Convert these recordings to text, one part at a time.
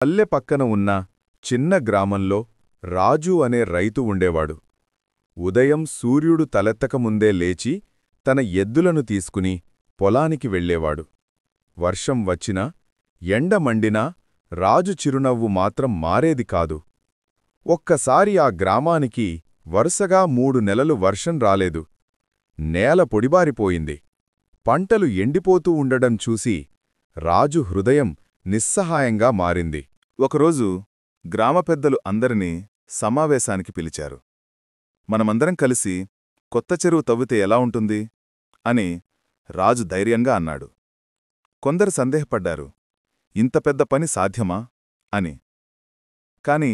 పల్లె పక్కన ఉన్న చిన్న గ్రామంలో రాజు అనే రైతు ఉండేవాడు. ఉదయం సూర్యుడు తలెత్తకముందే లేచి తన ఎద్దులను తీసుకుని పొలానికి వెళ్ళేవాడు. వర్షం వచ్చినా, ఎండ మండినా రాజు చిరునవ్వు మాత్రం మారేది కాదు. ఒక్కసారి ఆ గ్రామానికి వరుసగా 3 నెలలు వర్షం రాలేదు. నేల పొడిబారిపోయింది. పంటలు ఎండిపోతూ ఉండడం చూసి రాజు హృదయం నిస్సహాయంగా మారింది. ఒకరోజు గ్రామ పెద్దలు అందరినీ సమావేశానికి పిలిచారు. మనమందరం కలిసి కొత్త చెరువు తవ్వితే ఎలా ఉంటుంది అని రాజు ధైర్యంగా అన్నాడు. కొందరు సందేహపడ్డారు, ఇంత పెద్ద పని సాధ్యమా అని. కాని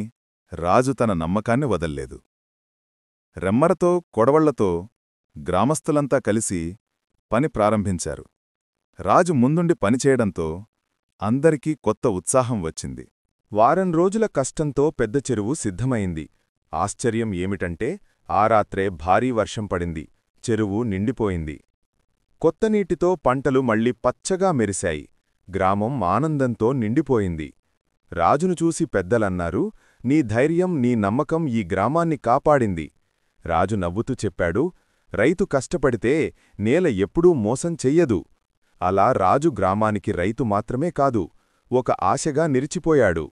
రాజు తన నమ్మకాన్ని వదల్లేదు. రెమ్మరతో కొడవళ్లతో గ్రామస్థులంతా కలిసి పని ప్రారంభించారు. రాజు ముందుండి పనిచేయడంతో అందరికీ కొత్త ఉత్సాహం వచ్చింది. వారం రోజుల కష్టంతో పెద్ద చెరువు సిద్ధమైంది. ఆశ్చర్యం ఏమిటంటే ఆ రాత్రే భారీ వర్షం పడింది. చెరువు నిండిపోయింది. కొత్త నీటితో పంటలు మళ్లీ పచ్చగా మెరిశాయి. గ్రామం ఆనందంతో నిండిపోయింది. రాజును చూసి పెద్దలన్నారు, నీ ధైర్యం, నీ నమ్మకం ఈ గ్రామాన్ని కాపాడింది. రాజు నవ్వుతూ చెప్పాడు, రైతు కష్టపడితే నేల ఎప్పుడూ మోసం చెయ్యదు. అలా రాజు గ్రామానికి రైతు మాత్రమే కాదు, ఒక ఆశగా నిలిచిపోయాడు.